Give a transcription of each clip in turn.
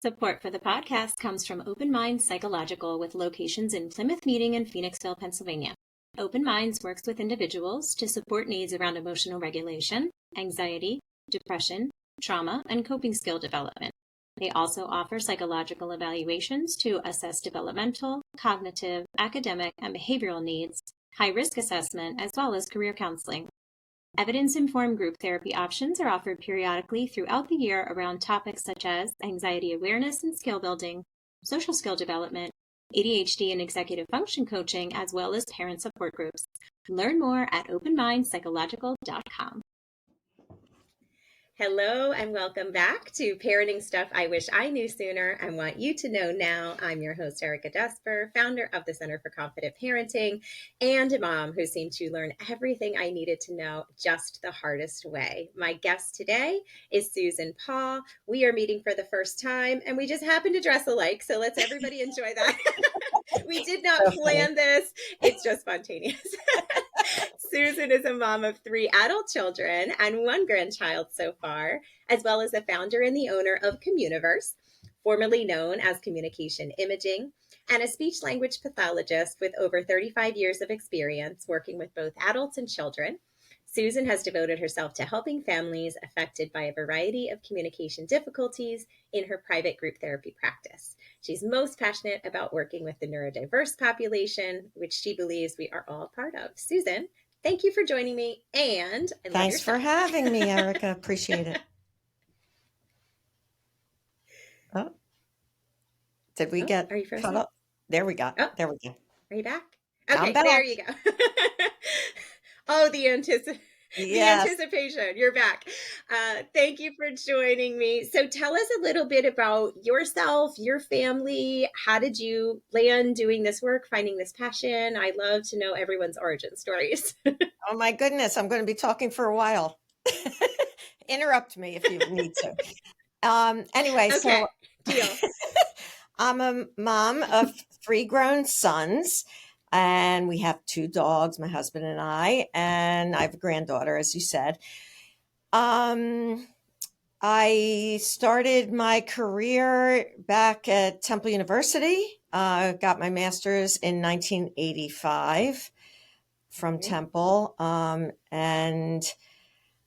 Support for the podcast comes from Open Minds Psychological with locations in Plymouth Meeting and Phoenixville, Pennsylvania. Open Minds works with individuals to support needs around emotional regulation, anxiety, depression, trauma, and coping skill development. They also offer psychological evaluations to assess developmental, cognitive, academic, and behavioral needs, high-risk assessment, as well as career counseling. Evidence-informed group therapy options are offered periodically throughout the year around topics such as anxiety awareness and skill building, social skill development, ADHD and executive function coaching, as well as parent support groups. Learn more at openmindpsychological.com. Hello and welcome back to Parenting Stuff I Wish I Knew Sooner and Want You to Know Now. I'm your host, Erica Desper, founder of the Center for Confident Parenting and a mom who seemed to learn everything I needed to know just the hardest way. My guest today is Susan Paul. We are meeting for the first time and we just happen to dress alike, so let's everybody enjoy that. We did not plan this. It's just spontaneous. Susan is a mom of 3 adult children and 1 grandchild so far, as well as the founder and the owner of Communiverse, formerly known as Communication Imaging, and a speech-language pathologist with over 35 years of experience working with both adults and children. Susan has devoted herself to helping families affected by a variety of communication difficulties in her private group therapy practice. She's most passionate about working with the neurodiverse population, which she believes we are all part of. Susan, thank you for joining me, and thanks for having me, Erica. Appreciate it. Oh, did we get are you frozen? cut up? There we go. Oh, there we go. Are you back? Okay, I'm back. There you go. Oh, the anticipation. You're back. Thank you for joining me. So tell us a little bit about yourself, your family. How did you land doing this work, finding this passion? I love to know everyone's origin stories. Oh my goodness, I'm going to be talking for a while. Interrupt me if you need to. Anyway, okay. So Deal. I'm a mom of 3 grown sons. And we have 2 dogs, my husband and I have a granddaughter, as you said. I started my career back at Temple University. Got my master's in 1985 from Temple. And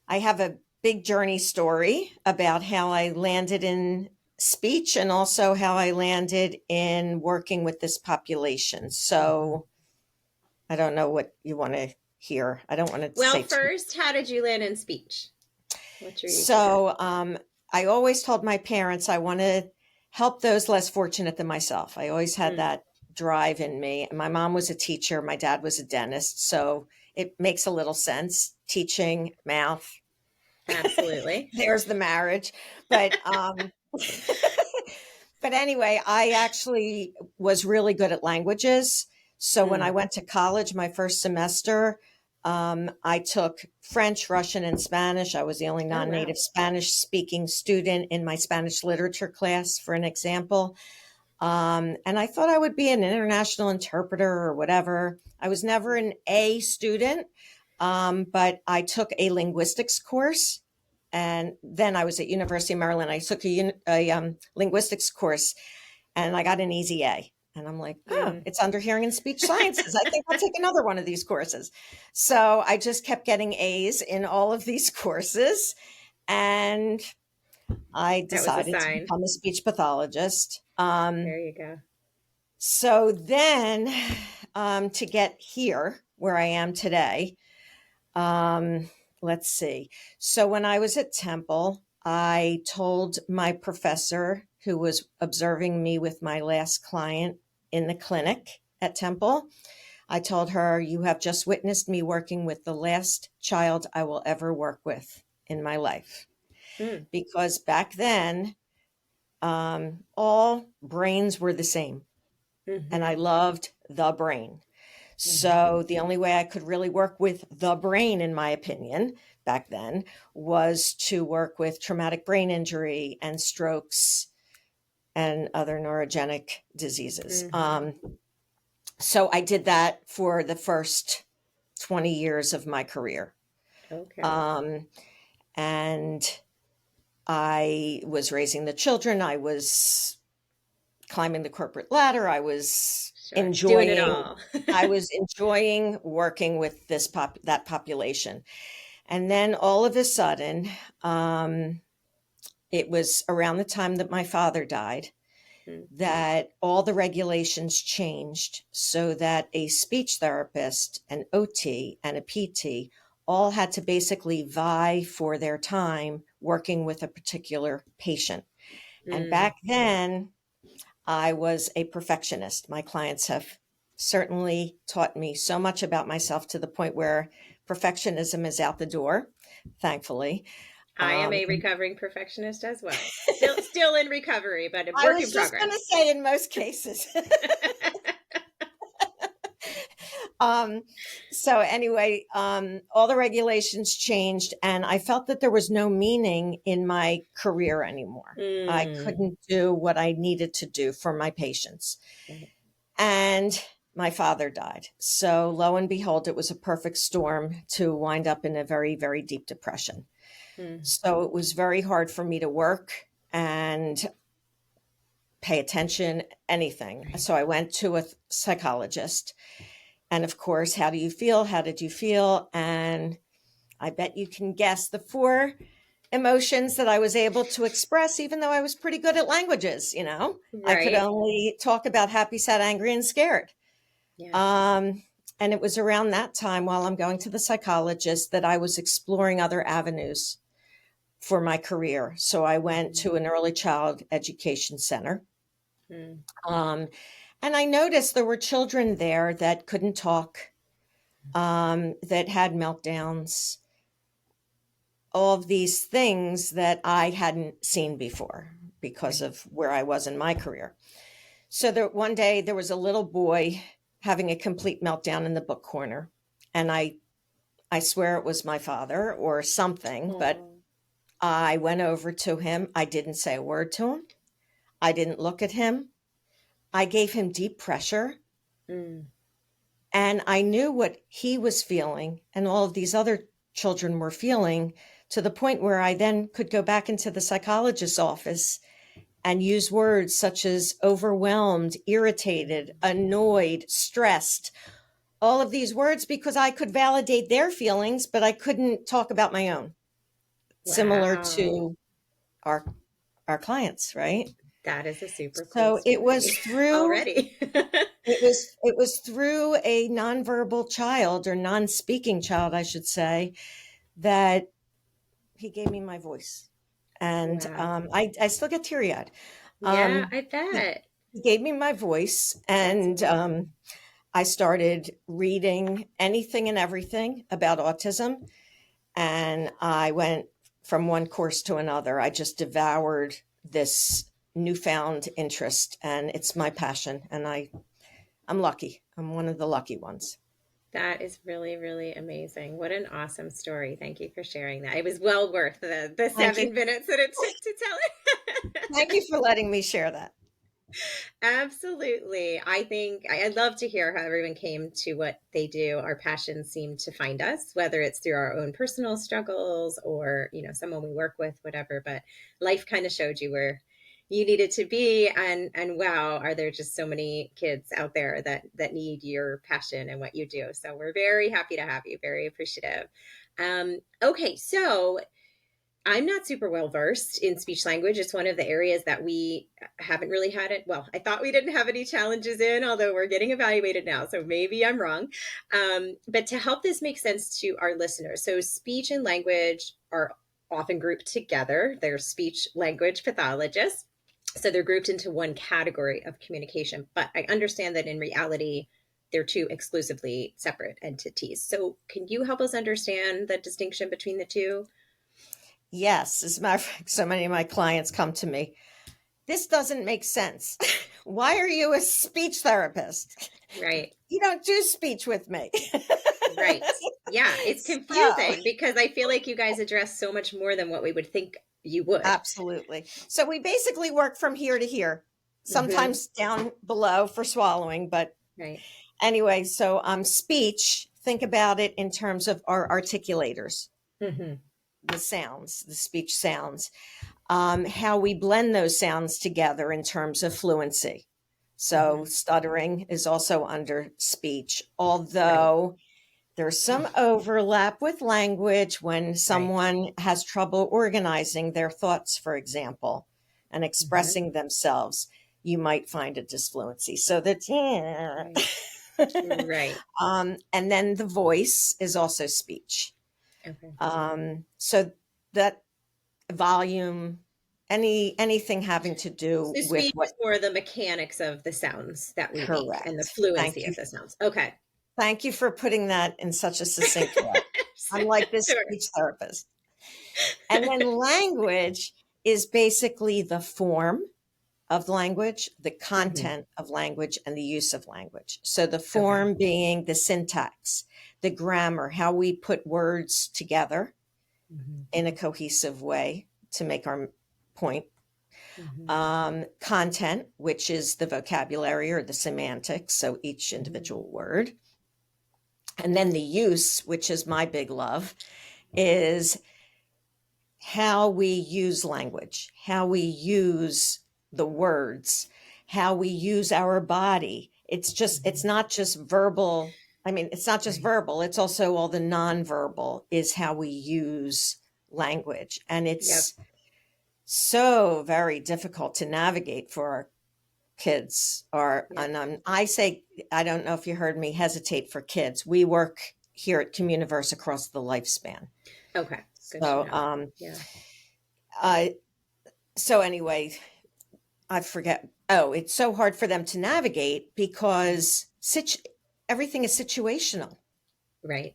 I have a big journey story about how I landed in speech and also how I landed in working with this population. So I don't know what you want to hear. I don't want to Well, first, how did you land in speech? What's your So I always told my parents I want to help those less fortunate than myself. I always had that drive in me. My mom was a teacher. My dad was a dentist. So it makes a little sense. Teaching, math. Absolutely. There's the marriage. But but anyway, I actually was really good at languages. So when I went to college, my first semester, I took French, Russian, and Spanish. I was the only non-native Spanish speaking student in my Spanish literature class, for an example. And I thought I would be an international interpreter or whatever. I was never an A student, but I took a linguistics course. And then I was at University of Maryland. I took a linguistics course and I got an easy A. And I'm like, it's under hearing and speech sciences. I think I'll take another one of these courses. So I just kept getting A's in all of these courses. And I decided to become a speech pathologist. There you go. So then to get here where I am today, let's see. So when I was at Temple, I told my professor who was observing me with my last client in the clinic at Temple, I told her, you have just witnessed me working with the last child I will ever work with in my life. Because back then, all brains were the same. And I loved the brain. So the only way I could really work with the brain, in my opinion, back then, was to work with traumatic brain injury and strokes and other neurogenic diseases. So I did that for the first 20 years of my career. Okay. And I was raising the children. I was climbing the corporate ladder. I was Doing it all. I was enjoying working with that population. And then all of a sudden, it was around the time that my father died that all the regulations changed so that a speech therapist, an OT, and a PT all had to basically vie for their time working with a particular patient. And back then, I was a perfectionist. My clients have certainly taught me so much about myself to the point where perfectionism is out the door, thankfully. I am a recovering perfectionist as well. Still in recovery, but a work in progress. I was just going to say in most cases. So anyway, all the regulations changed and I felt that there was no meaning in my career anymore. I couldn't do what I needed to do for my patients. And my father died. So lo and behold, it was a perfect storm to wind up in a very, very deep depression. So it was very hard for me to work and pay attention, anything. So I went to a psychologist. And of course, how do you feel? How did you feel? And I bet you can guess the 4 emotions that I was able to express, even though I was pretty good at languages, you know. Right. I could only talk about happy, sad, angry, and scared. Yeah. And it was around that time while I'm going to the psychologist that I was exploring other avenues for my career. So I went to an early child education center. And I noticed there were children there that couldn't talk, that had meltdowns, all of these things that I hadn't seen before because of where I was in my career. So one day there was a little boy having a complete meltdown in the book corner. And I swear it was my father or something, but I went over to him. I didn't say a word to him. I didn't look at him. I gave him deep pressure. And I knew what he was feeling and all of these other children were feeling, to the point where I then could go back into the psychologist's office and use words such as overwhelmed, irritated, annoyed, stressed, all of these words, because I could validate their feelings, but I couldn't talk about my own. Wow. Similar to our clients, right? That is a super cool So story. it was through already. it was through a nonverbal child, or non-speaking child, I should say, that he gave me my voice. And wow. I still get teary-eyed. Yeah, I bet. He gave me my voice, and I started reading anything and everything about autism. And I went from one course to another. I just devoured this newfound interest, and it's my passion. And I'm lucky. I'm one of the lucky ones. That is really, really amazing. What an awesome story. Thank you for sharing that. It was well worth the 7 minutes that it took to tell it. Thank you for letting me share that. Absolutely. I think I'd love to hear how everyone came to what they do. Our passions seem to find us, whether it's through our own personal struggles or, you know, someone we work with, whatever. But life kind of showed you where you needed to be. And wow, are there just so many kids out there that need your passion and what you do. So we're very happy to have you, very appreciative. Okay, so I'm not super well versed in speech language. It's one of the areas that we haven't really had it. Well, I thought we didn't have any challenges in, although we're getting evaluated now. So maybe I'm wrong. But to help this make sense to our listeners, so speech and language are often grouped together. They're speech language pathologists. So they're grouped into one category of communication. But I understand that in reality, they're 2 exclusively separate entities. So can you help us understand the distinction between the 2? Yes. As a matter of fact, so many of my clients come to me. This doesn't make sense. Why are you a speech therapist? Right. You don't do speech with me. Right. Yeah. It's confusing because I feel like you guys address so much more than what we would think you would. Absolutely. So we basically work from here to here, sometimes down below for swallowing. But anyway, so speech, think about it in terms of our articulators. The sounds, the speech sounds. how we blend those sounds together in terms of fluency. So stuttering is also under speech, although there's some overlap with language when someone has trouble organizing their thoughts, for example, and expressing themselves. You might find a disfluency. So that's, Right. And then the voice is also speech. Okay. So that volume, anything having to do So with speech what. is more the mechanics of the sounds that we make and the Correct. fluency of the sounds. Okay. Thank you for putting that in such a succinct way. I'm like this Sure. speech therapist. And then language is basically the form of language, the content of language, and the use of language. So the form being the syntax, the grammar, how we put words together in a cohesive way to make our point. Content, which is the vocabulary or the semantics, so each individual word. And then the use, which is my big love, is how we use language, how we use the words, how we use our body. It's not just verbal. I mean, it's not just verbal. It's also all the nonverbal is how we use language. And it's so very difficult to navigate for our kids. And I say, I don't know if you heard me hesitate for kids. We work here at Communiverse across the lifespan. Okay. Good So, to know. So anyway, I forget. Oh, it's so hard for them to navigate because everything is situational. Right.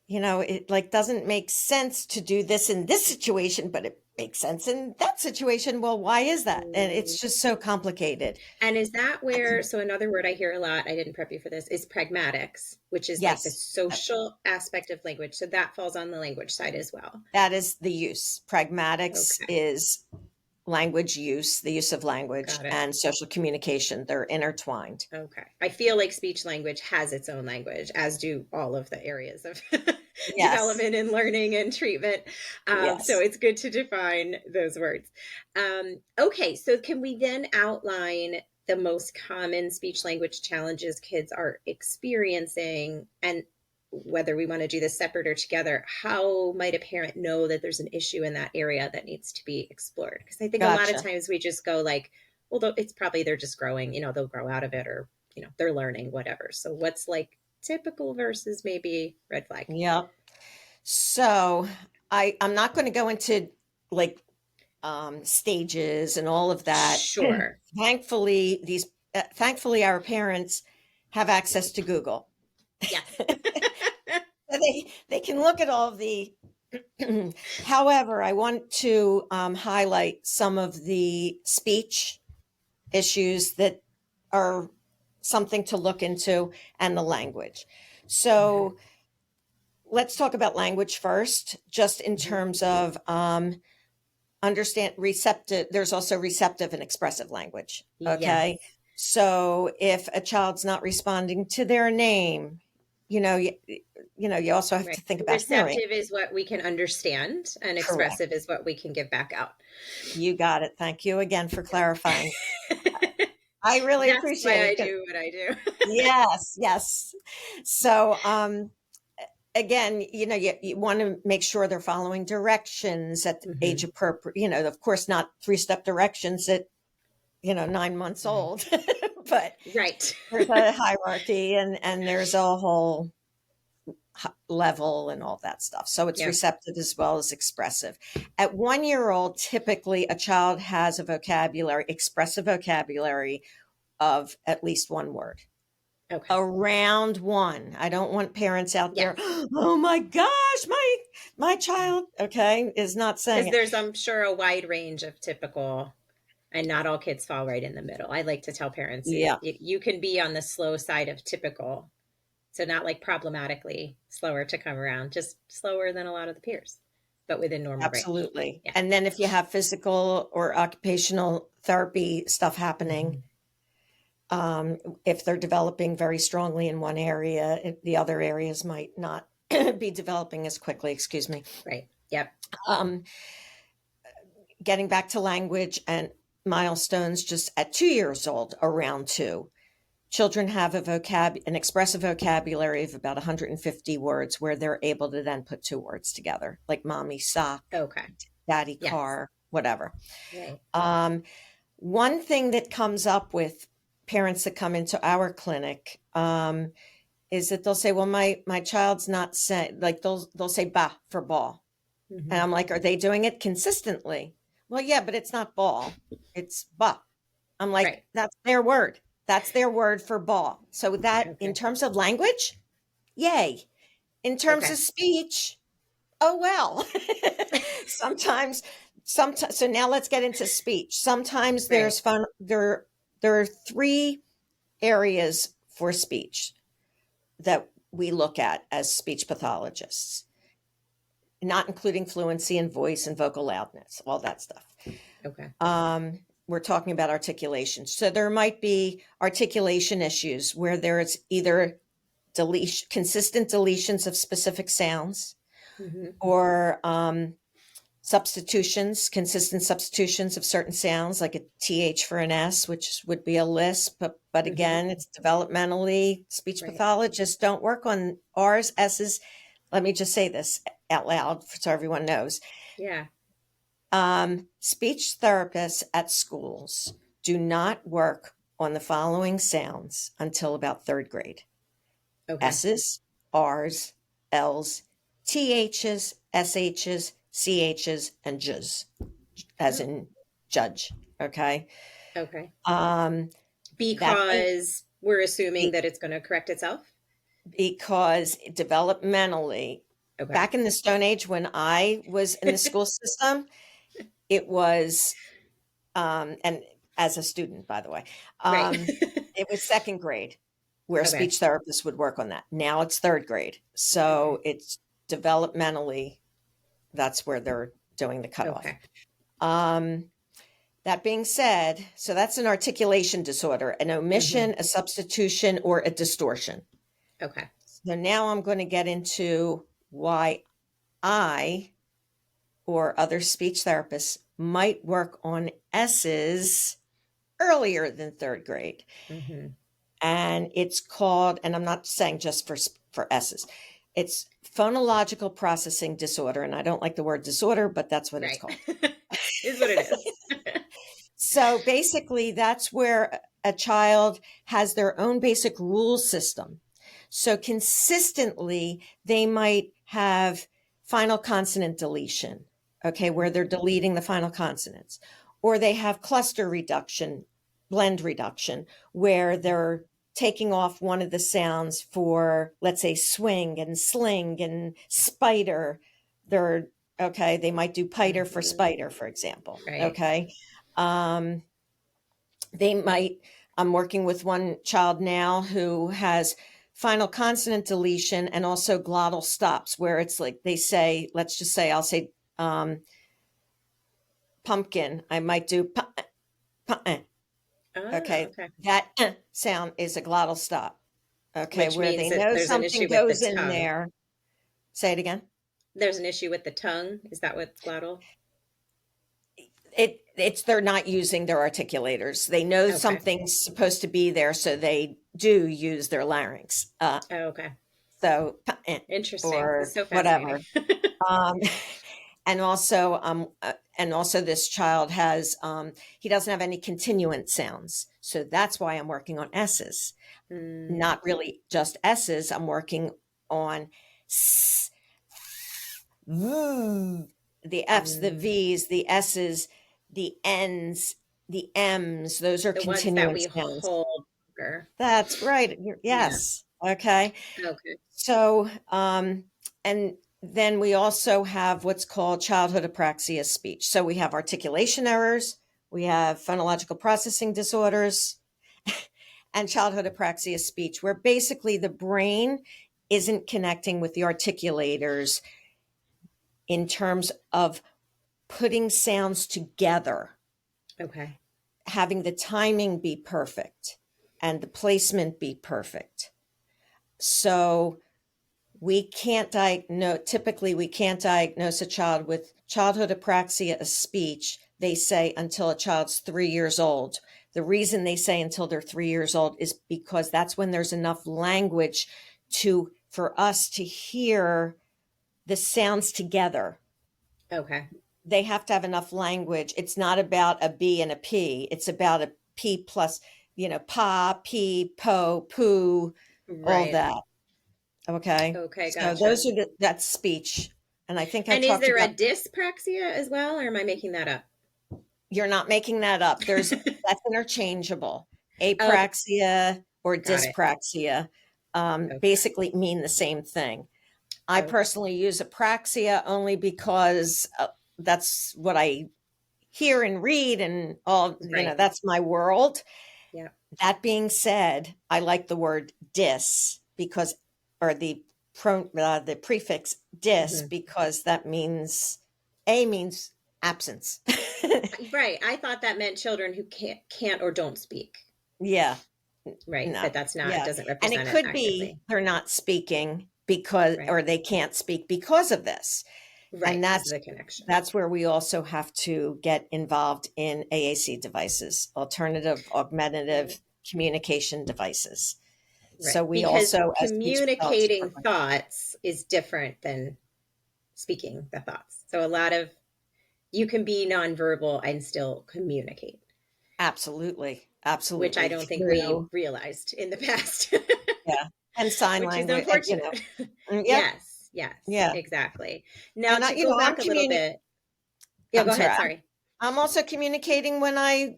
It like doesn't make sense to do this in this situation, but it makes sense in that situation. Well, why is that? And it's just so complicated. And is that where, so another word I hear a lot, I didn't prep you for this, is pragmatics, which is like the social aspect of language. So that falls on the language side as well. That is the use. Pragmatics is language use, the use of language, and social communication. They're intertwined. Okay. I feel like speech language has its own language, as do all of the areas of development and learning and treatment. So it's good to define those words. Okay. So can we then outline the most common speech language challenges kids are experiencing, and whether we want to do this separate or together, how might a parent know that there's an issue in that area that needs to be explored? Because I think a lot of times we just go like, well, it's probably they're just growing, they'll grow out of it, or, they're learning, whatever. So what's like typical versus maybe red flag? Yeah. So I'm not going to go into like stages and all of that. Sure. Thankfully, our parents have access to Google. Yes. They can look at all of the. However, I want to highlight some of the speech issues that are something to look into, and the language. So let's talk about language first, just in terms of understand receptive. There's also receptive and expressive language. Okay. Yes. So if a child's not responding to their name, you also have to think about receptive hearing. Is what we can understand, and expressive is what we can give back out. You got it. Thank you again for clarifying. I really appreciate it. That's why I do what I do. Yes. So, again, you want to make sure they're following directions at age appropriate, of course, not 3-step directions at, 9 months old, but there's a hierarchy and there's a whole level and all that stuff. So it's receptive as well as expressive. At 1-year-old, typically a child has expressive vocabulary of at least one word. Okay. Around 1. I don't want parents out there. Oh my gosh, my child, is not saying it. There's, I'm sure, a wide range of typical, and not all kids fall right in the middle. I like to tell parents, you can be on the slow side of typical. So not like problematically slower to come around, just slower than a lot of the peers, but within normal range. Absolutely. Yeah. And then if you have physical or occupational therapy stuff happening, if they're developing very strongly in one area, the other areas might not be developing as quickly, excuse me. Right. Yep. getting back to language and milestones, just at 2 years old, around 2, children have an expressive vocabulary of about 150 words where they're able to then put 2 words together, like mommy sock, Okay. daddy Yes. car, whatever. Right. One thing that comes up with parents that come into our clinic is that they'll say, well, my child's not saying, like they'll say ba for ball. Mm-hmm. And I'm like, are they doing it consistently? Well, yeah, but it's not ball, it's ba. I'm like, Right. that's their word. That's their word for ball. So that Okay. in terms of language, yay. In terms Okay. of speech, oh well. sometimes so now let's get into speech. Sometimes Right. there's fun. There are 3 areas for speech that we look at as speech pathologists, not including fluency and voice and vocal loudness, all that stuff. Okay. We're talking about articulation. So there might be articulation issues where there's either consistent deletions of specific sounds, Mm-hmm. or consistent substitutions of certain sounds, like a TH for an S, which would be a lisp. But again, it's developmentally, speech pathologists don't work on R's, S's. Let me just say this out loud so everyone knows. Yeah. Speech therapists at schools do not work on the following sounds until about 3rd grade. Okay. S's, R's, L's, TH's, SH's, CH's, and J's, as in judge. Okay. Okay. Because we're assuming that it's going to correct itself? Because developmentally, back in the Stone Age when I was in the school system, it was, and as a student, by the way, it was 2nd grade where speech therapists would work on that. Now it's 3rd grade. So it's developmentally, that's where they're doing the cutoff. That being said, so that's an articulation disorder, an omission, a substitution, or a distortion. Okay. So now I'm going to get into why I or other speech therapists might work on S's earlier than 3rd grade. Mm-hmm. And it's called, and I'm not saying just for S's, it's phonological processing disorder. And I don't like the word disorder, but that's what it's called. Is what it is. So basically, that's where a child has their own basic rule system. So consistently, they might have final consonant deletion, okay, where they're deleting the final consonants. Or they have cluster reduction, blend reduction, where they're taking off one of the sounds for, let's say, swing and sling and spider. They might do piter for spider, for example. Right. Okay. I'm working with one child now who has final consonant deletion and also glottal stops, where it's like they say, let's just say, I'll say pumpkin. I might do okay. That sound is a glottal stop. Okay, which where they know something goes in there. Say it again. There's an issue with the tongue. Is that what's glottal? It's they're not using their articulators. They know something's supposed to be there, so they do use their larynx. So interesting. Or so whatever. And also this child has he doesn't have any continuant sounds, so that's why I'm working on S's. Not really just S's. I'm working on the F's, the V's, the S's, the N's, the M's. Those are continuant sounds. That we hold. That's right. Yes. Yeah. Okay. So, and then we also have what's called childhood apraxia speech. So we have articulation errors, we have phonological processing disorders, and childhood apraxia speech, where basically the brain isn't connecting with the articulators in terms of putting sounds together. Okay. Having the timing be perfect and the placement be perfect. So typically we can't diagnose a child with childhood apraxia of speech they say until a child's 3 years old. The reason they say until they're 3 years old is because that's when there's enough language for us to hear the sounds together. Okay. They have to have enough language. It's not about a B and a P. It's about a P plus, pa, pee, po, poo, all Right. that. Okay. Okay, So gotcha. that's speech. And I think I And is talked there a about, dyspraxia as well, or am I making that up? you're not making that up. That's interchangeable. Okay, Apraxia or got it. dyspraxia Okay. basically mean the same thing. I Okay. personally use apraxia only because that's what I hear and read and all, Right. that's my world. Yeah. That being said, I like the word dis because, or the prefix dis, Hmm. because that means absence. Right. I thought that meant children who can't or don't speak. Yeah. Right. No. But that's not, it Yeah. doesn't And it represent it could be actively. they're not speaking Right. or they can't speak because of this. Right. And Because of the connection. that's where we also have to get involved in AAC devices, alternative Right. augmentative communication devices. Right. So we Because also, as speech pathology communicating program, thoughts is different than speaking the thoughts. So a lot of you can be nonverbal and still communicate, absolutely, which I absolutely don't think we through, realized in the past, yeah, and sign which is language, unfortunate. yep, Yes, yes, yeah. exactly. Now And to go I'm back a little bit. Yeah, I'm go sorry, ahead. Sorry. I'm also communicating when I,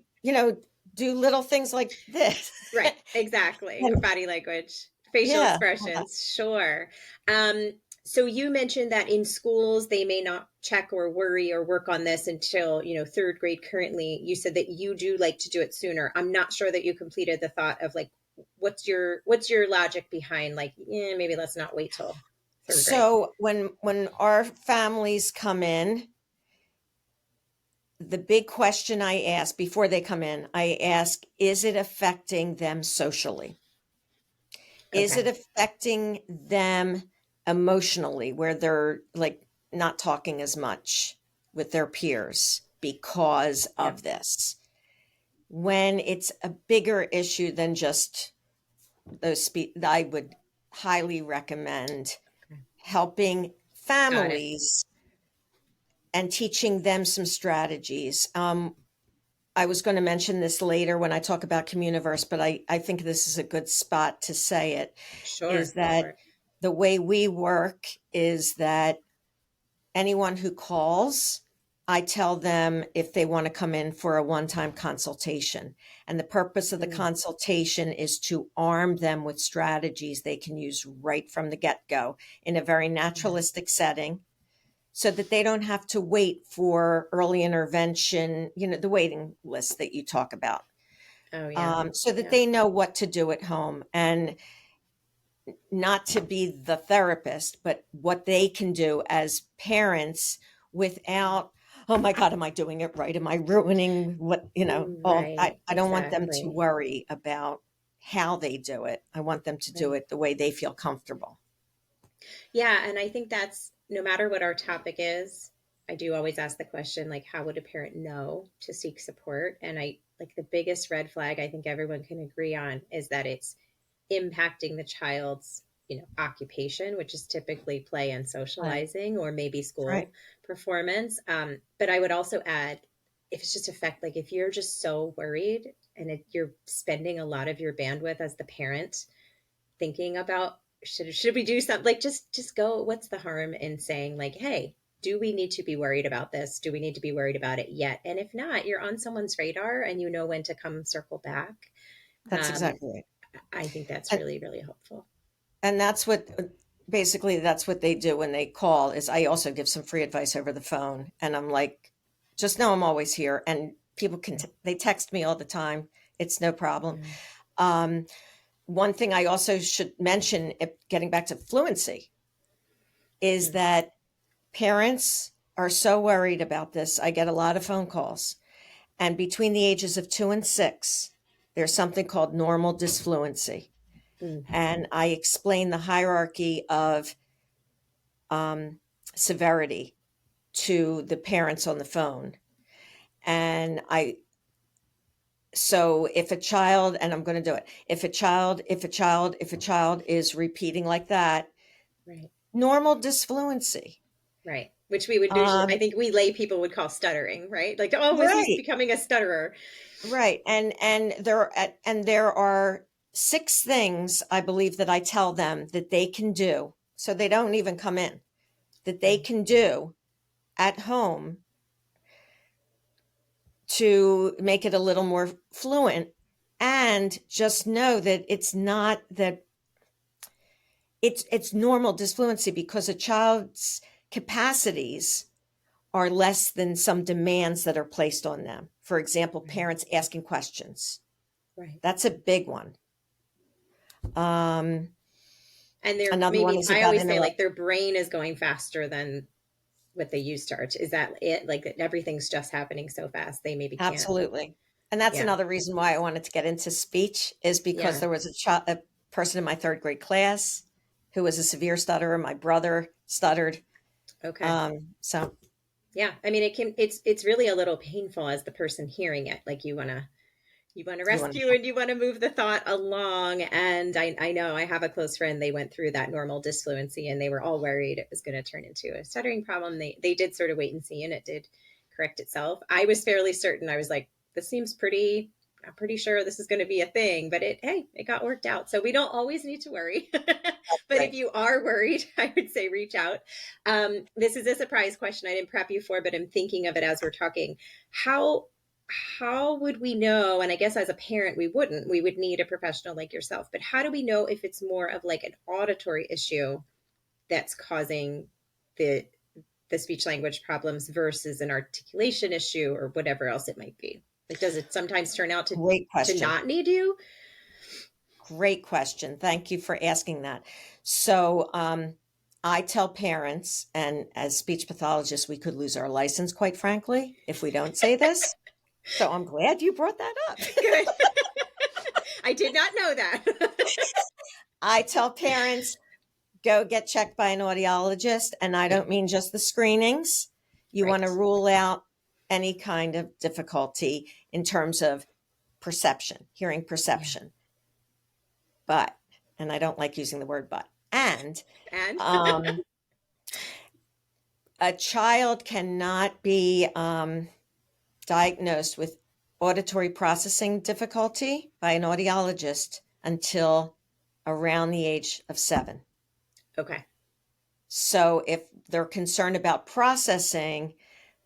do little things like this. Right, exactly. And Body language, facial yeah, expressions. Sure. Um, so you mentioned that in schools they may not check or worry or work on this until, third grade currently. You said that you do like to do it sooner. I'm not sure that you completed the thought of like what's your logic behind like, maybe let's not wait till third grade. so when our families come in, the big question I ask before they come in, I ask, is it affecting them socially? Is it Okay. affecting them emotionally, where they're like not talking as much with their peers because Yep. of this? When it's a bigger issue than just I would highly recommend Okay. helping Got it. families and teaching them some strategies. I was going to mention this later when I talk about Communiverse, but I think this is a good spot to say it, is Sure. Go for that it. the way we work is that anyone who calls, I tell them if they want to come in for a one-time consultation. And the purpose of the Mm, consultation is to arm them with strategies they can use right from the get-go in a very yeah. naturalistic setting, so that they don't have to wait for early intervention, the waiting list that you talk about, Oh yeah. so that Yeah. they know what to do at home, and not to be the therapist, but what they can do as parents without, oh my God, am I doing it right? Am I ruining what, Right. I don't want them to Exactly. worry about how they do it. I want them to do Right. it the way they feel comfortable. Yeah, and I think that's no matter what our topic is, I do always ask the question like how would a parent know to seek support? And I like the biggest red flag I think everyone can agree on is that it's impacting the child's, occupation, which is typically play and Right. socializing or maybe Right. school performance. But I would also add if it's just like if you're just so worried and you're spending a lot of your bandwidth as the parent thinking about should we do something like just go, what's the harm in saying like, hey, do we need to be worried about this, do we need to be worried about it yet, and if not, you're on someone's radar and you know when to come circle back. That's um, exactly right. I think that's And, really really helpful. and that's what they do when they call. Is I also give some free advice over the phone, and I'm like, just know I'm always here, and people Yeah. they text me all the time. It's no problem. Yeah. Um, One thing I also should mention, getting back to fluency, is Mm. that parents are so worried about this. I get a lot of phone calls, and between the ages of 2 and 6, there's something called normal disfluency, Mm. and I explain the hierarchy of severity to the parents on the phone. And so if a child, and I'm going to do it, if a child is repeating like that, Right. normal disfluency. Right. Which we would usually, I think we lay people would call stuttering, right? Like, oh, was he becoming a stutterer? Right. And there are 6 things I believe that I tell them that they can do. So they don't even come in, that they can do at home to make it a little more fluent. And just know that it's not that it's normal disfluency, because a child's capacities are less than some demands that are placed on them. For example, parents asking questions. Right. That's a big one. And they're Another one maybe, is I always say, like, their brain is going faster than what they used to. Is that it? Like, everything's just happening so fast, they maybe can't. Absolutely. And that's another reason why I wanted to get into speech, is because there was a person in my 3rd grade class who was a severe stutterer. My brother stuttered. Okay. So yeah, I mean, it's really a little painful as the person hearing it. Like, you want to rescue and you want to move the thought along. And I know I have a close friend, they went through that normal disfluency and they were all worried it was going to turn into a stuttering problem. They did sort of wait and see, and it did correct itself. I was fairly certain. I was like, this seems I'm pretty sure this is going to be a thing, but it got worked out. So we don't always need to worry. But if you are worried, I would say reach out. This is a surprise question I didn't prep you for, but I'm thinking of it as we're talking. How would we know? And I guess as a parent, we would need a professional like yourself, but how do we know if it's more of like an auditory issue that's causing the speech language problems versus an articulation issue or whatever else it might be? Like, does it sometimes turn out to not need you? Great question. Thank you for asking that. So, I tell parents, and as speech pathologists, we could lose our license, quite frankly, if we don't say this. So I'm glad you brought that up. Good. I did not know that. I tell parents, go get checked by an audiologist. And I don't mean just the screenings. You want to rule out any kind of difficulty in terms of perception, hearing perception. But, and I don't like using the word but, and a child cannot be diagnosed with auditory processing difficulty by an audiologist until around the age of 7. Okay. So if they're concerned about processing,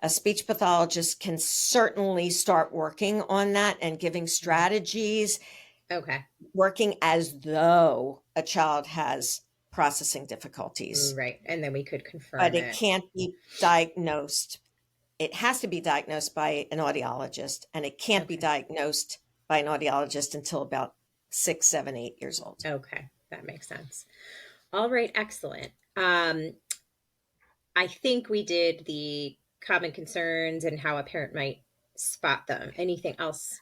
a speech pathologist can certainly start working on that and giving strategies. Okay. Working as though a child has processing difficulties. Right. And then we could confirm but it can't be diagnosed. It has to be diagnosed by an audiologist, and it can't be diagnosed by an audiologist until about 6, 7, 8 years old. Okay. That makes sense. All right. Excellent. I think we did the common concerns and how a parent might spot them. Anything else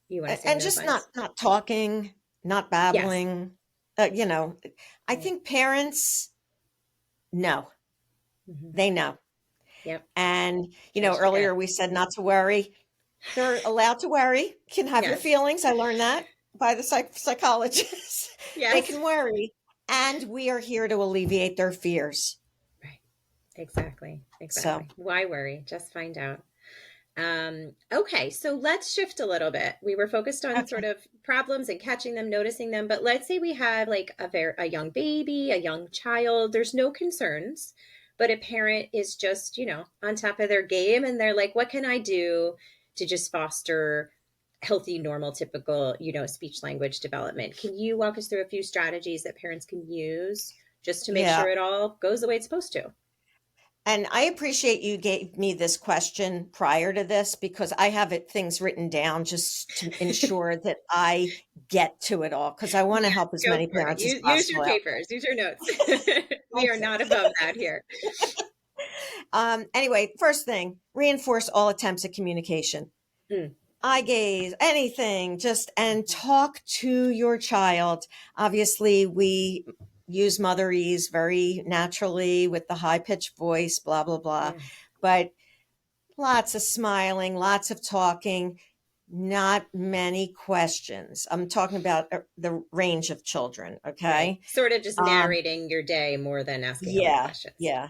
you want to say? And just not talking, not babbling. Yes. I think parents know. Mm-hmm. They know. Yep. And, earlier we said not to worry. They're allowed to worry, can have your feelings. I learned that by the psychologist. Yes. They can worry. And we are here to alleviate their fears. Right. Exactly. So why worry? Just find out. Okay. So let's shift a little bit. We were focused on sort of problems and catching them, noticing them. But let's say we have like a young baby, a young child. There's no concerns, but a parent is just, on top of their game. And they're like, what can I do to just foster healthy, normal, typical, speech language development? Can you walk us through a few strategies that parents can use just to make sure it all goes the way it's supposed to? And I appreciate you gave me this question prior to this, because I have things written down just to ensure that I get to it all, because I want to help as many parents as possible. Use your papers, use your notes. We are not above that here. Anyway, first thing, reinforce all attempts at communication. Eye gaze, anything, and talk to your child. Obviously, we use motherese very naturally with the high-pitched voice, blah, blah, blah. But lots of smiling, lots of talking, not many questions. I'm talking about the range of children. Okay. Right. Sort of just narrating your day more than asking a lot of questions. Yeah.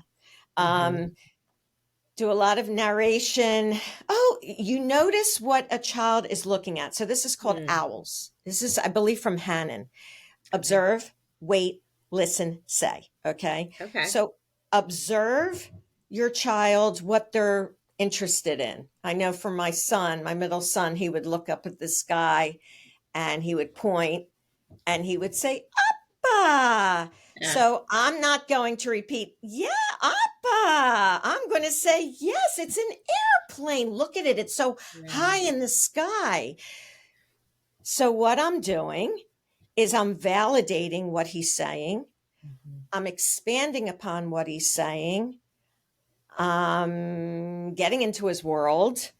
Do a lot of narration. Oh, you notice what a child is looking at. So this is called owls. This is, I believe, from Hannon. Observe, wait, listen, say. Okay. So observe your child, what they're interested in. I know for my son, my middle son, he would look up at the sky and he would point and he would say, Appa. So I'm not going to repeat, yeah, Appa. I'm going to say, yes, it's an airplane. Look at it. It's so high in the sky. So what I'm doing is I'm validating what he's saying. I'm expanding upon what he's saying. Getting into his world.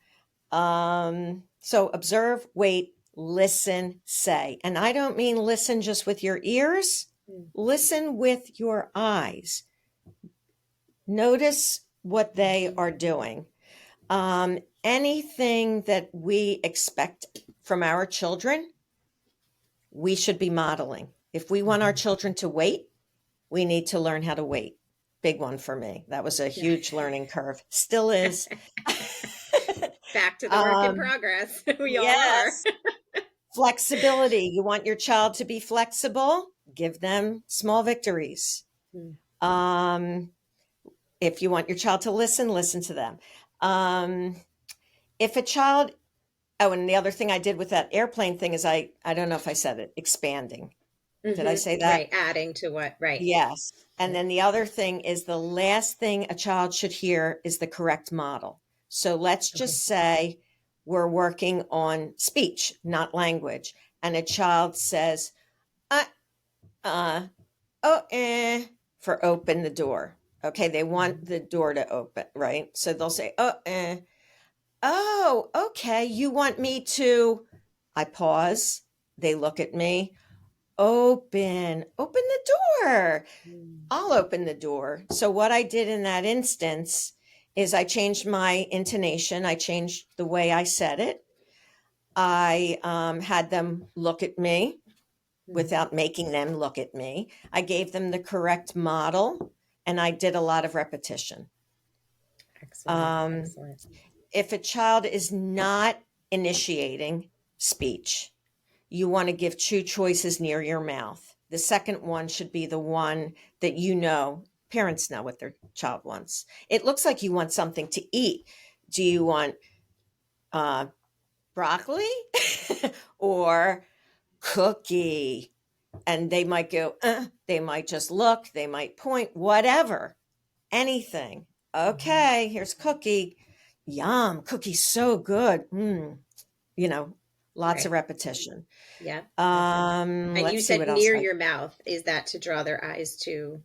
So observe, wait, listen, say. And I don't mean listen just with your ears. Listen with your eyes. Notice what they are doing. Anything that we expect from our children, we should be modeling. If we want our children to wait, we need to learn how to wait. Big one for me. That was a huge learning curve. Still is. Back to the work in progress. We all are. Flexibility. You want your child to be flexible? Give them small victories. If you want your child to listen, listen to them. If a child, and the other thing I did with that airplane thing is I don't know if I said it, expanding. Did I say that? Right. Adding to what? Right. Yes. And then the other thing is the last thing a child should hear is the correct model. So let's just say we're working on speech, not language. And a child says, for open the door. Okay. They want the door to open, right? So they'll say, oh, okay. You want me to, I pause. They look at me. Open the door. I'll open the door. So what I did in that instance is I changed my intonation. I changed the way I said it. I had them look at me without making them look at me. I gave them the correct model and I did a lot of repetition. Excellent. If a child is not initiating speech, you want to give 2 choices near your mouth. The second one should be the one that parents know what their child wants. It looks like you want something to eat. Do you want broccoli or cookie? And they might go, they might just look, they might point, whatever, anything. Okay, here's cookie. Yum, cookie's so good. Lots of repetition. Yeah. And you said near your mouth. Is that to draw their eyes to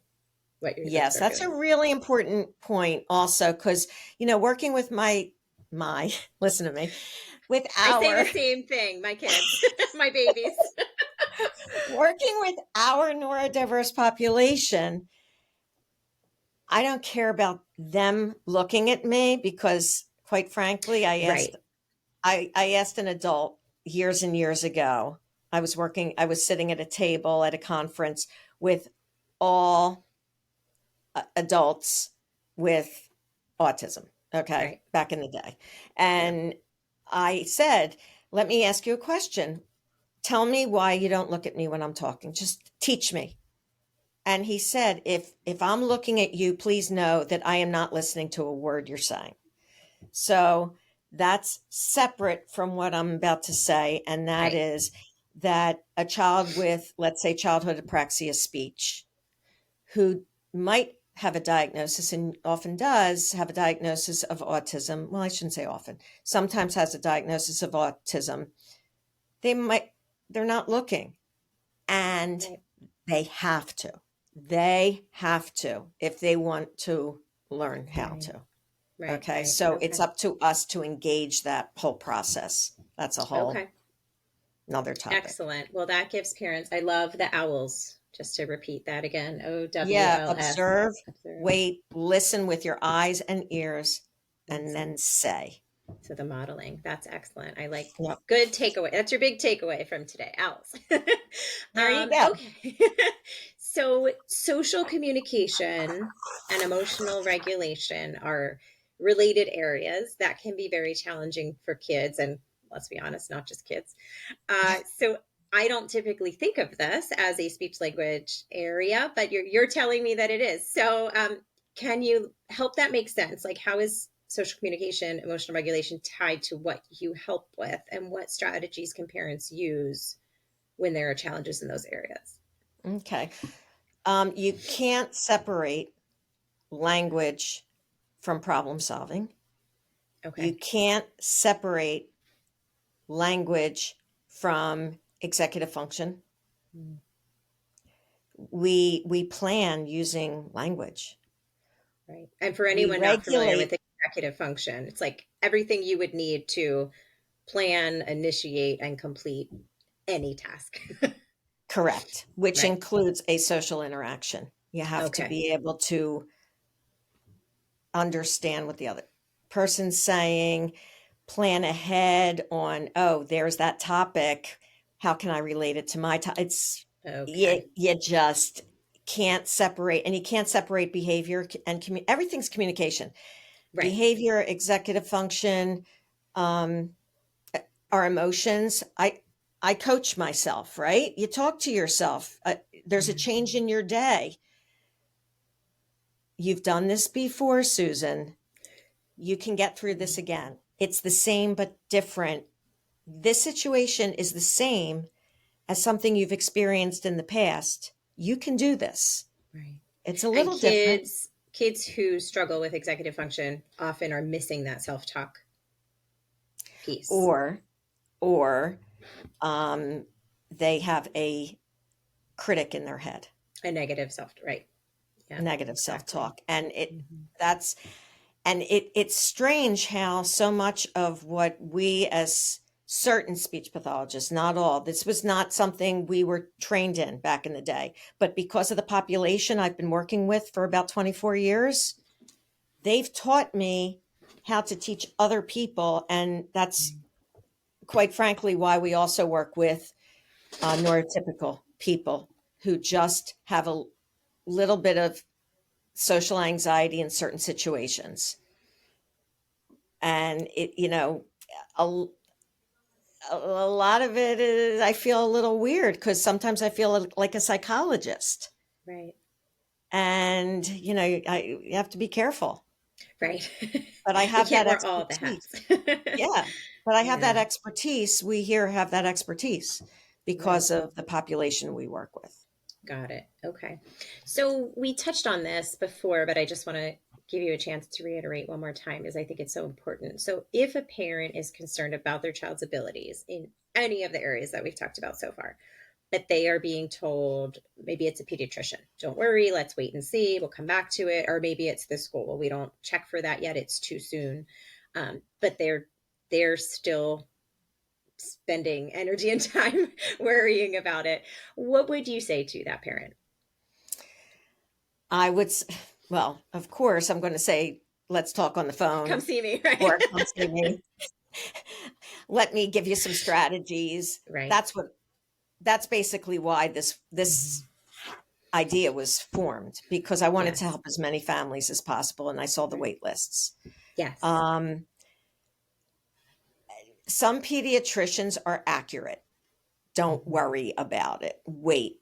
what you're doing? Yes, that's a really important point also because, working with my, listen to me, I say the same thing, my kids, my babies. Working with our neurodiverse population, I don't care about them looking at me because, quite frankly, I asked an adult years and years ago. I was sitting at a table at a conference with all adults with autism, back in the day. And I said, let me ask you a question. Tell me why you don't look at me when I'm talking. Just teach me. And he said, if I'm looking at you, please know that I am not listening to a word you're saying. So that's separate from what I'm about to say. And that is that a child with, let's say, childhood apraxia speech, who might have a diagnosis and often does have a diagnosis of autism. Well, I shouldn't say often. Sometimes has a diagnosis of autism. They're not looking. And they have to. They have to if they want to learn how to. So it's up to us to engage that whole process. That's a whole another topic. Excellent. Well, that gives parents, I love the owls. Just to repeat that again. OWLS. Yeah, observe, wait, listen with your eyes and ears, and then say. So the modeling, that's excellent. I like Yep. good takeaway. That's your big takeaway from today, Alice. There you go. Okay. So social communication and emotional regulation are related areas that can be very challenging for kids. And let's be honest, not just kids. So I don't typically think of this as a speech language area, but you're telling me that it is. So can you help that make sense? Like, how is social communication, emotional regulation tied to what you help with, and what strategies can parents use when there are challenges in those areas? Okay. You can't separate language from problem solving. Okay. You can't separate language from executive function. Mm. We plan using language. Right. And for We anyone not familiar regulate. with executive function, it's like everything you would need to plan, initiate, and complete any task. Correct, which Right. includes a social interaction. You have to Okay. be able to understand what the other person's saying, plan ahead on, oh, there's that topic. How can I relate it to my topic? Okay. You just can't separate, and you can't separate behavior and everything's communication. Right. Behavior, executive function, our emotions. I coach myself, right? You talk to yourself. There's a change in your day. You've done this before, Susan. You can get through this again. It's the same but different. This situation is the same as something you've experienced in the past. You can do this. Right. It's a And little different. kids who struggle with executive function often are missing that self-talk piece. Or they have a critic in their head. A negative self, right? Yeah. Negative Exactly. self-talk. And it's strange how so much of what we as certain speech pathologists, not all, this was not something we were trained in back in the day, but because of the population I've been working with for about 24 years, they've taught me how to teach other people. And that's quite frankly why we also work with neurotypical people who just have a little bit of social anxiety in certain situations. And a lot of it is, I feel a little weird because sometimes I feel like a psychologist. Right. And, you have to be careful. Right. But I We have can't that wear all the expertise. hats. Yeah. But I have that Yeah. expertise. We here have that expertise because Right. of the population we work with. Got it. Okay. So we touched on this before, but I just want to give you a chance to reiterate one more time because I think it's so important. So if a parent is concerned about their child's abilities in any of the areas that we've talked about so far, but they are being told, maybe it's a pediatrician, don't worry, let's wait and see, we'll come back to it. Or maybe it's the school, well, we don't check for that yet, it's too soon. But they're still spending energy and time worrying about it. What would you say to that parent? I would, well, of course, I'm going to say, let's talk on the phone. Come see me, right? Or come see me. Let me give you some strategies. Right. That's basically why this idea was formed, because I wanted to help as many families as possible, and I saw the wait lists. Yes. Some pediatricians are accurate. Don't worry about it. Wait.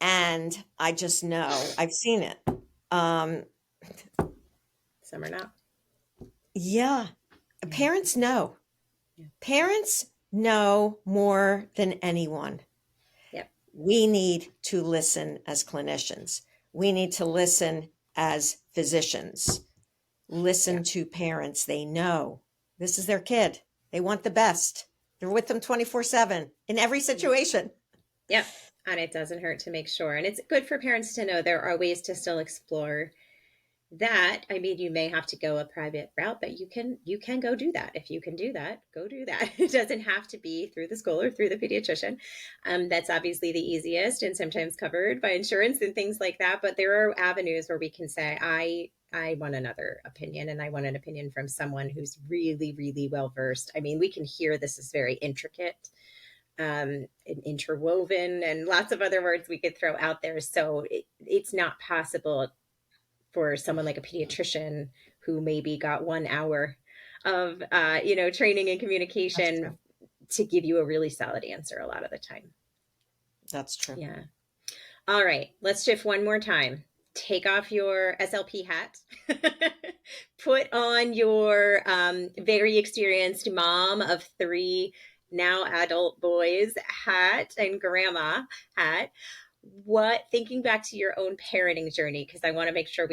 And I just know, I've seen it. Some are not. Yeah. Parents know. Parents know more than anyone. Yep. We need to listen as clinicians. We need to listen as physicians. Listen to parents. They know this is their kid. They want the best. They're with them 24/7 in every situation. Yep. And it doesn't hurt to make sure. And it's good for parents to know there are ways to still explore that. I mean, you may have to go a private route, but you can go do that. If you can do that, go do that. It doesn't have to be through the school or through the pediatrician. That's obviously the easiest and sometimes covered by insurance and things like that. But there are avenues where we can say, I I want another opinion, and I want an opinion from someone who's really, really well versed. I mean, we can hear this is very intricate, and interwoven, and lots of other words we could throw out there. So it's not possible for someone like a pediatrician who maybe got 1 hour of training and communication to give you a really solid answer a lot of the time. That's true. Yeah. All right, let's shift one more time. Take off your SLP hat, put on your very experienced mom of 3 now adult boys hat and grandma hat. Thinking back to your own parenting journey, because I want to make sure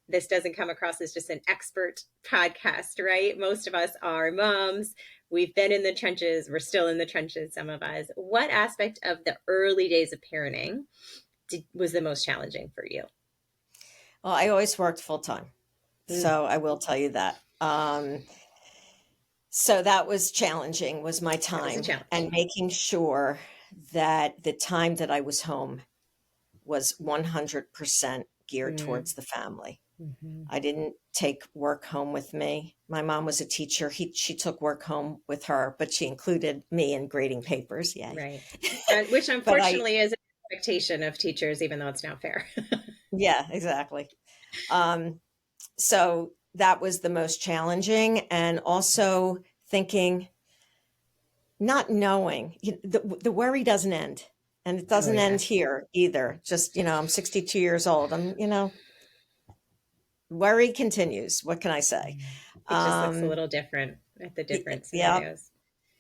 this doesn't come across as just an expert podcast, right? Most of us are moms. We've been in the trenches. We're still in the trenches, some of us. What aspect of the early days of parenting was the most challenging for you? Well, I always worked full time. So I will tell you that. So that was challenging, was my time, and making sure that the time that I was home was 100% geared towards the family. Mm-hmm. I didn't take work home with me. My mom was a teacher. She took work home with her, but she included me in grading papers. Yay. Right. Which unfortunately is an expectation of teachers, even though it's not fair. Yeah, exactly. So that was the most challenging. And also thinking, not knowing, the worry doesn't end. And it doesn't end here either. Just, I'm 62 years old. Worry continues. What can I say? It just looks a little different at the different scenarios.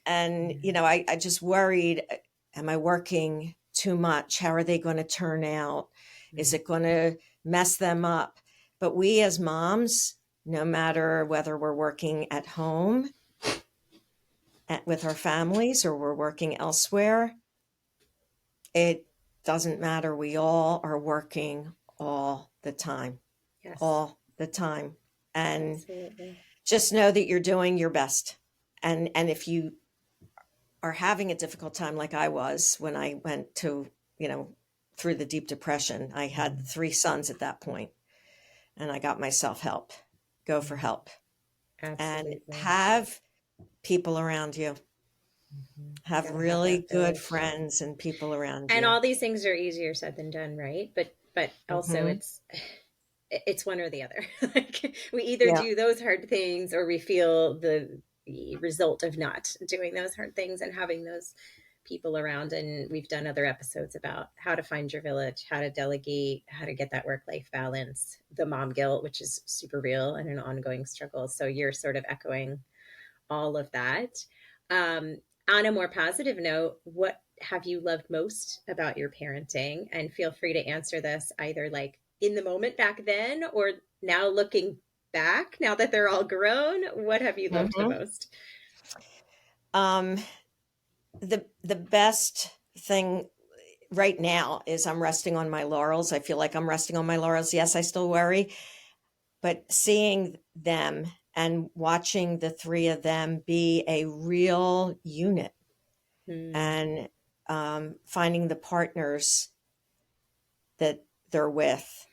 And, I just worried, am I working too much? How are they going to turn out? Is it going to mess them up? But we as moms, no matter whether we're working at home with our families or we're working elsewhere, it doesn't matter. We all are working all the time. Yes. All the time. And absolutely. Just know that you're doing your best. And if you are having a difficult time like I was when I went to, through the deep depression, I had 3 sons at that point, and I got myself help. Go for help. Absolutely. And have people around you. Have really good friends and people around you. And all these things are easier said than done, right? But also it's one or the other. Like we either do those hard things or we feel the result of not doing those hard things and having those people around. And we've done other episodes about how to find your village, how to delegate, how to get that work-life balance, the mom guilt, which is super real and an ongoing struggle. So you're sort of echoing all of that. On a more positive note, what have you loved most about your parenting? And feel free to answer this either like in the moment back then or now looking back, now that they're all grown. What have you loved the most? The best thing right now is I'm resting on my laurels. I feel like I'm resting on my laurels. Yes, I still worry, but seeing them and watching the 3 of them be a real unit and finding the partners that they're with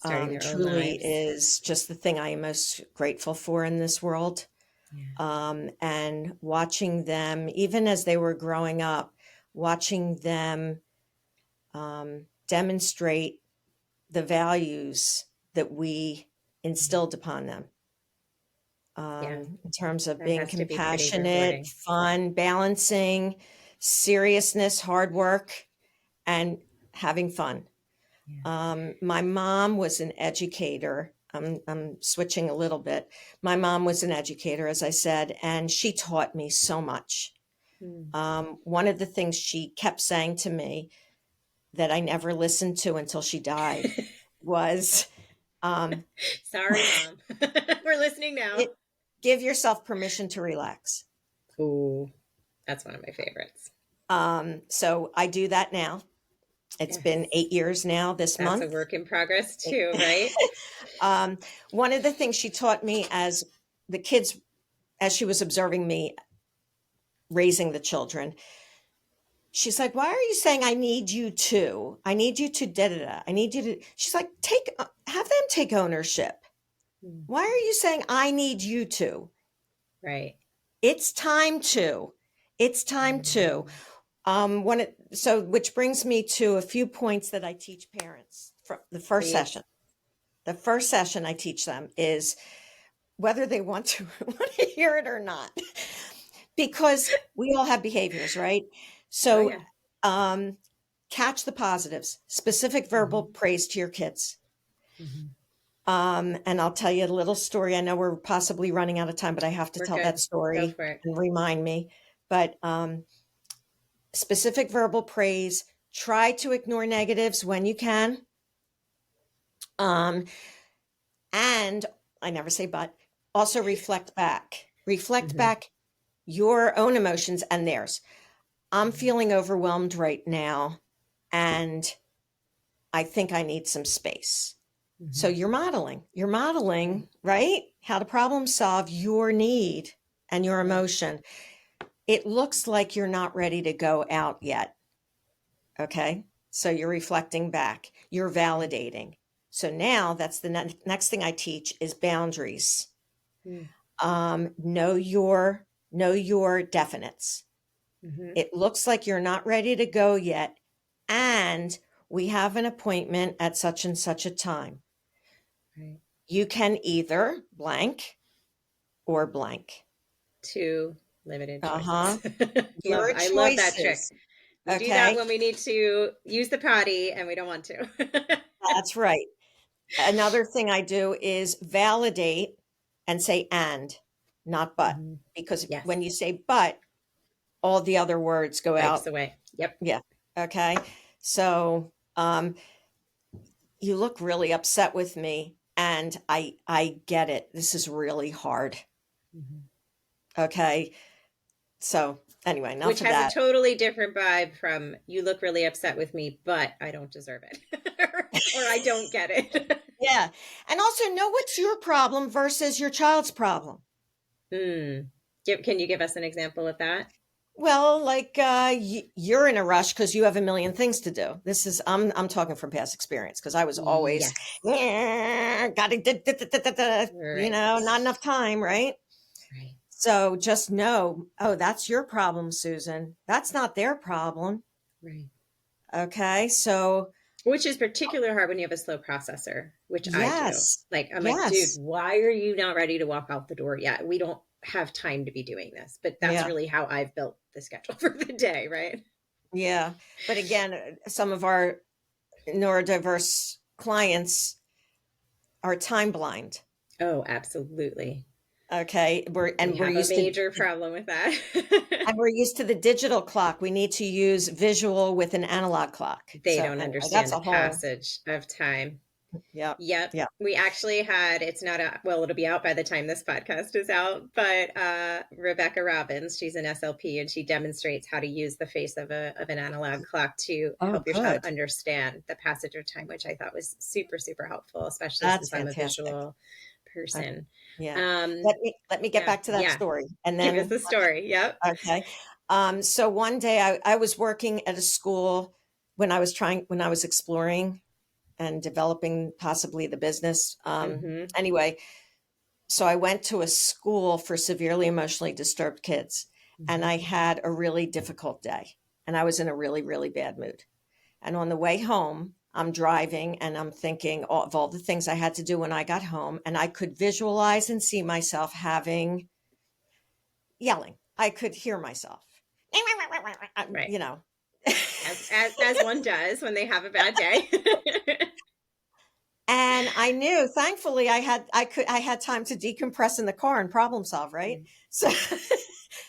truly is just the thing I am most grateful for in this world. Yeah. And watching them, even as they were growing up, watching them demonstrate the values that we instilled upon them. In terms of being compassionate, fun, balancing, seriousness, hard work, and having fun. Yeah. My mom was an educator. I'm switching a little bit. My mom was an educator, as I said, and she taught me so much. One of the things she kept saying to me that I never listened to until she died was, sorry, Mom. We're listening now. Give yourself permission to relax. Ooh, that's one of my favorites. So I do that now. It's been 8 years now this month. That's a work in progress too, right? One of the things she taught me as the kids, as she was observing me raising the children, she's like, why are you saying I need you to da-da-da. I need you to, she's like, have them take ownership. Mm. Why are you saying I need you to? Right. It's time to. It's time to. Which brings me to a few points that I teach parents from the first Please. session. The first session I teach them is whether they want to hear it or not, because we all have behaviors, right? So, yeah. catch the positives, specific verbal praise to your kids. Mhm. And I'll tell you a little story. I know we're possibly running out of time, but I have to We're tell good. that Go story for it. and remind me. But specific verbal praise, try to ignore negatives when you can. And I never say but, also reflect back. Reflect back your own emotions and theirs. I'm feeling overwhelmed right now, and I think I need some space. So you're modeling, right? How to problem solve your need and your emotion. It looks like you're not ready to go out yet. Okay. So you're reflecting back, you're validating. So now that's the next thing I teach is boundaries. Know your definites. It looks like you're not ready to go yet. And we have an appointment at such and such a time. Right. You can either blank or blank. Two limited Uh-huh. choices. Your I love that trick. choices. We do that Okay. when we need to use the potty and we don't want to. That's right. Another thing I do is validate and say and, not but. Because Yes. when you say but, all the other words go Wipes out. away. Yep. Yeah. Okay. So you look really upset with me, and I get it. This is really hard. Okay. So anyway, enough Which of has that. a totally different vibe from you look really upset with me, but I don't deserve it. Or I don't get it. Yeah. And also know what's your problem versus your child's problem. Can you give us an example of that? Well, like you're in a rush because you have a million things to do. This is I'm talking from past experience because I was always got to Right. not enough time, right? Right. So just know, oh, that's your problem, Susan. That's not their problem. Right. Okay, so Which is particularly hard when you have a slow processor, which I do. yes, Like, I'm like, dude, yes, why are you not ready to walk out the door yet? We don't have time to be doing this. But that's yeah, really how I've built the schedule for the day, right? yeah. But again, some of our neurodiverse clients are time blind. Oh, absolutely. Okay, we're We have a used to major problem with that. and we're used to the digital clock. We need to use visual with an analog clock. They So don't anyway, understand that's the a whole. passage of time. Yeah, Yep. yeah. We actually had, it's not a, well, it'll be out by the time this podcast is out, but Rebecca Robbins, she's an SLP, and she demonstrates how to use the face of an analog clock to Oh, help your child good. understand the passage of time, which I thought was super, super helpful, especially That's since I'm a fantastic. visual person. Yeah. Let me get back to that story, and Give us then the story. Yep. okay. So one day I was working at a school when I was exploring and developing possibly the business. Anyway, so I went to a school for severely emotionally disturbed kids, and I had a really difficult day, and I was in a really, really bad mood. And on the way home, I'm driving and I'm thinking of all the things I had to do when I got home, and I could visualize and see myself yelling. I could hear myself, Right. you know. As one does when they have a bad day. And I knew, thankfully, I had time to decompress in the car and problem solve, right? So,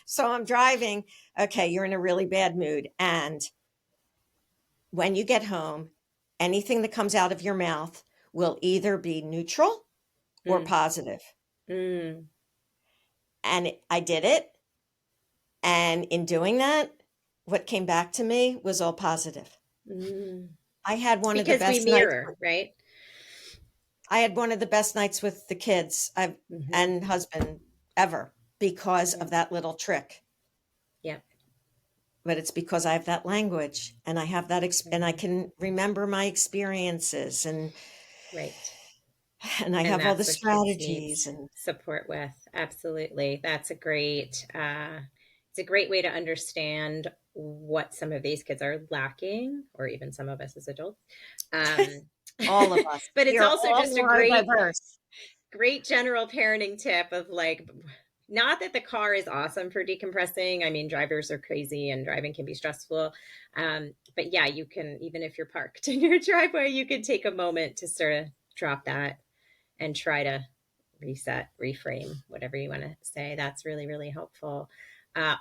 so I'm driving. Okay, you're in a really bad mood, and when you get home, anything that comes out of your mouth will either be neutral or positive. Mm. And I did it, and in doing that, what came back to me was all positive. I had one of the Because we best nights. mirror, right? I had one of the best nights with the kids and husband ever because of that little trick. Yep. But it's because I have that language and I have that and I can remember my experiences and Right. And I And have all the that's what kids need strategies and support with. Absolutely. That's a great, it's a great way to understand what some of these kids are lacking, or even some of us as adults. Um, all of us. but We it's are also all just a great, neurodiverse. great general parenting tip of like, not that the car is awesome for decompressing. I mean, drivers are crazy and driving can be stressful. But yeah, you can, even if you're parked in your driveway, you can take a moment to sort of drop that and try to reset, reframe, whatever you want to say. That's really, really helpful.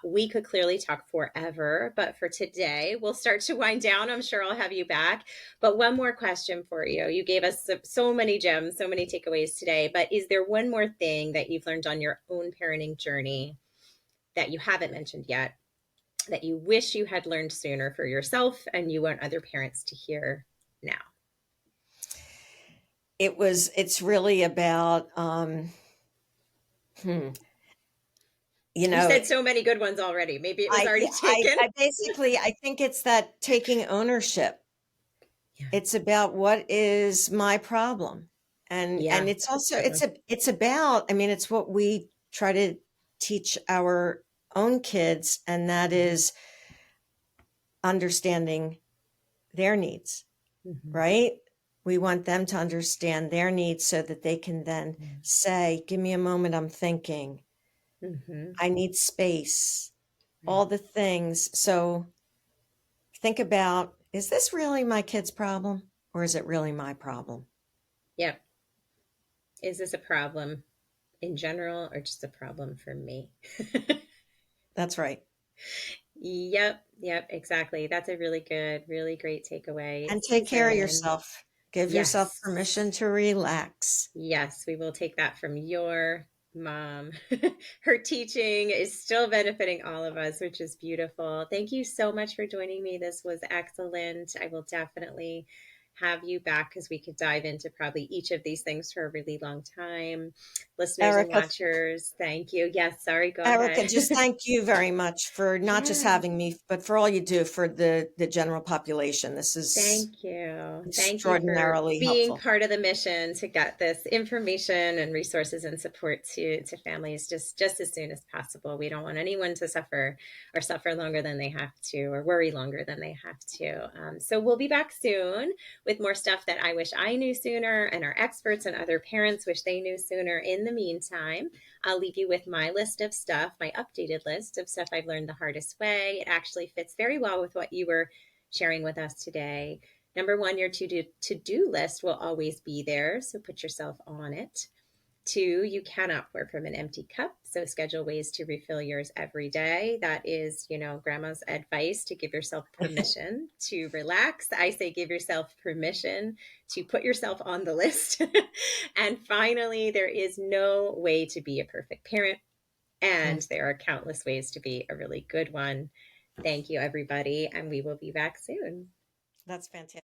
We could clearly talk forever, but for today, we'll start to wind down. I'm sure I'll have you back. But one more question for you. You gave us so many gems, so many takeaways today. But is there one more thing that you've learned on your own parenting journey that you haven't mentioned yet, that you wish you had learned sooner for yourself and you want other parents to hear now? It's really about, You said so many good ones already. Maybe it was already taken. I basically, I think it's that taking ownership. Yeah. It's about what is my problem. And it's also, it's about, I mean, it's what we try to teach our own kids, and that is understanding their needs, right? We want them to understand their needs so that they can then say, give me a moment, I'm thinking. I need space, all the things. So think about, is this really my kid's problem, or is it really my problem? Yep. Is this a problem in general or just a problem for me? That's right. Yep. Yep. Exactly. That's a really good, really great takeaway. And take care of Susan. yourself. Give yourself Yes. permission to relax. Yes. We will take that from your mom. Her teaching is still benefiting all of us, which is beautiful. Thank you so much for joining me. This was excellent. I will definitely have you back because we could dive into probably each of these things for a really long time. Listeners and Erica, watchers, thank you. Yes, sorry, go Erica, ahead. just thank you very much for not just Yeah. having me, but for all you do for the general population. This is Thank you. Thank you for extraordinarily being helpful. part of the mission to get this information and resources and support to families just as soon as possible. We don't want anyone to suffer or suffer longer than they have to or worry longer than they have to. So we'll be back soon with more stuff that I wish I knew sooner and our experts and other parents wish they knew sooner. In the meantime, I'll leave you with my list of stuff, my updated list of stuff I've learned the hardest way. It actually fits very well with what you were sharing with us today. Number one, your to-do list will always be there, so put yourself on it. Two, you cannot pour from an empty cup, so schedule ways to refill yours every day. That is, grandma's advice to give yourself permission to relax. I say give yourself permission to put yourself on the list. And finally, there is no way to be a perfect parent, and there are countless ways to be a really good one. Thank you, everybody, and we will be back soon. That's fantastic.